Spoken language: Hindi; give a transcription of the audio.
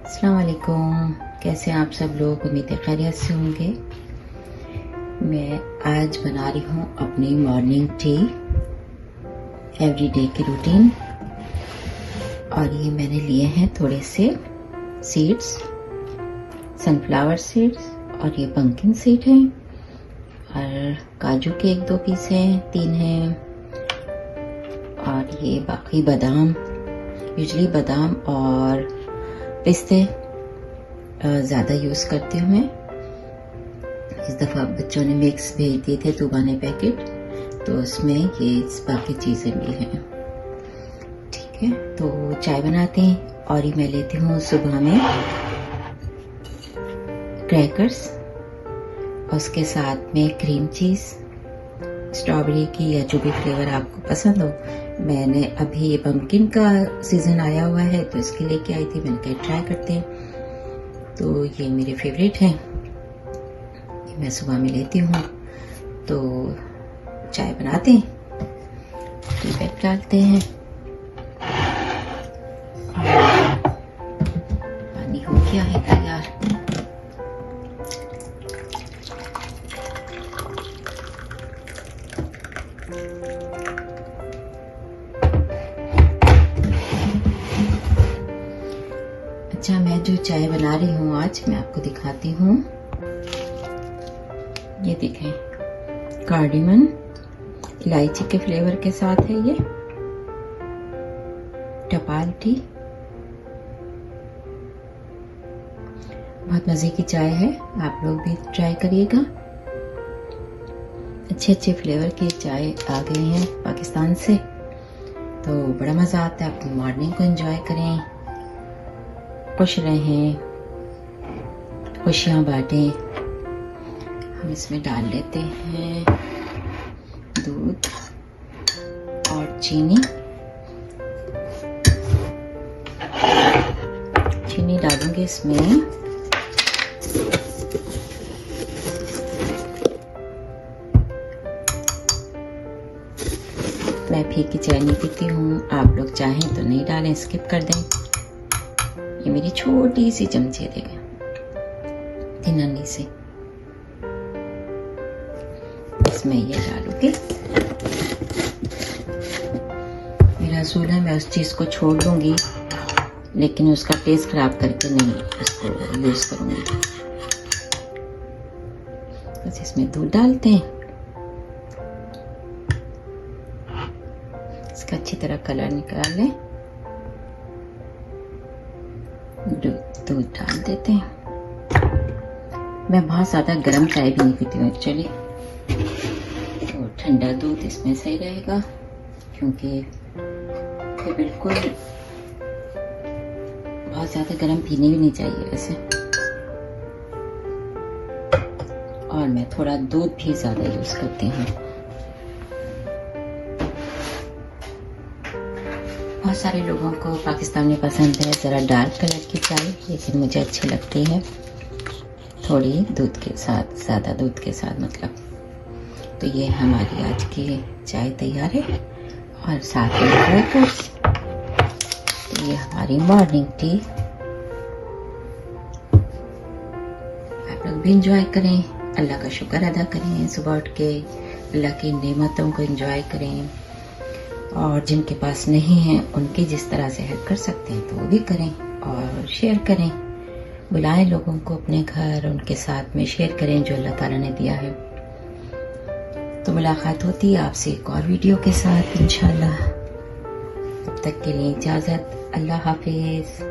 अस्सलाम वालेकुम। कैसे हैं आप सब लोग? उम्मीद है खैरियत से होंगे। मैं आज बना रही हूँ अपनी मॉर्निंग टी, एवरीडे की रूटीन। और ये मैंने लिए हैं थोड़े से सीड्स, सनफ्लावर सीड्स, और ये पंकिन सीड हैं, और काजू के 1-2 पीस हैं, 3 हैं, और ये बाकी बादाम। यूजली बादाम और पिस्ते ज़्यादा यूज़ करती हूँ मैं। इस दफ़ा बच्चों ने मिक्स भेज दिए थे 2 बाने पैकेट, तो उसमें ये बाकी चीज़ें भी हैं। ठीक है, तो चाय बनाते हैं। और ये मैं लेती हूँ सुबह में क्रैकर्स, उसके साथ में क्रीम चीज़, स्ट्रॉबेरी की या जो भी फ्लेवर आपको पसंद हो। मैंने अभी ये पम्पकिन का सीज़न आया हुआ है तो इसके लेके आई थी, मैंने कहा ट्राई करते हैं। तो ये मेरे फेवरेट हैं, ये मैं सुबह में लेती हूँ। तो चाय बनाते हैं, टी बैग डालते हैं, पानी हो गया है तैयार। अच्छा, मैं जो चाय बना रही हूँ आज मैं आपको दिखाती हूँ। ये देखें, कार्डिमन इलायची के फ्लेवर के साथ है ये टपाल टी। बहुत मजे की चाय है, आप लोग भी ट्राई करिएगा। अच्छे अच्छे फ्लेवर की चाय आ गई है पाकिस्तान से, तो बड़ा मजा आता है। अपनी मॉर्निंग को एंजॉय करें, खुश रहें, खुशियाँ बांटें। हम इसमें डाल लेते हैं दूध और चीनी। चीनी डालूंगी इसमें। मैं फीकी चाय नहीं पीती हूँ, आप लोग चाहें तो नहीं डालें, स्किप कर दें। ये मेरी छोटी सी चमचे देगा, नन्ही से, इसमें ये डालूंगी। मेरा असूल है मैं उस चीज को छोड़ दूंगी, लेकिन उसका टेस्ट खराब करके नहीं उसको यूज करूंगी। बस इसमें दूध डालते हैं, इसका अच्छी तरह कलर निकाल लें। दूध डाल देते हैं। मैं बहुत ज़्यादा गर्म चाय भी नहीं पीती हूँ एक्चुअली, तो ठंडा दूध इसमें सही रहेगा, क्योंकि फिर बिल्कुल बहुत ज़्यादा गर्म पीने भी नहीं चाहिए वैसे। और मैं थोड़ा दूध भी ज़्यादा यूज़ करती हूँ। बहुत सारे लोगों को पाकिस्तान में पसंद है ज़रा डार्क कलर की चाय, लेकिन मुझे अच्छी लगती है थोड़ी दूध के साथ, ज़्यादा दूध के साथ मतलब। तो ये हमारी आज की चाय तैयार है, और साथ में क्रैकर्स। तो ये हमारी मॉर्निंग टी। आप लोग भी इंजॉय करें, अल्लाह का शुक्र अदा करें, सुबह उठ के अल्लाह की नेमतों को इंजॉय करें। और जिनके पास नहीं है उनकी जिस तरह से हेल्प कर सकते हैं तो वो भी करें, और शेयर करें, बुलाएं लोगों को अपने घर, उनके साथ में शेयर करें जो अल्लाह ताला ने दिया है। तो मुलाकात होती है आपसे एक और वीडियो के साथ इंशाल्लाह। तब तक के लिए इजाज़त, अल्लाह हाफिज़।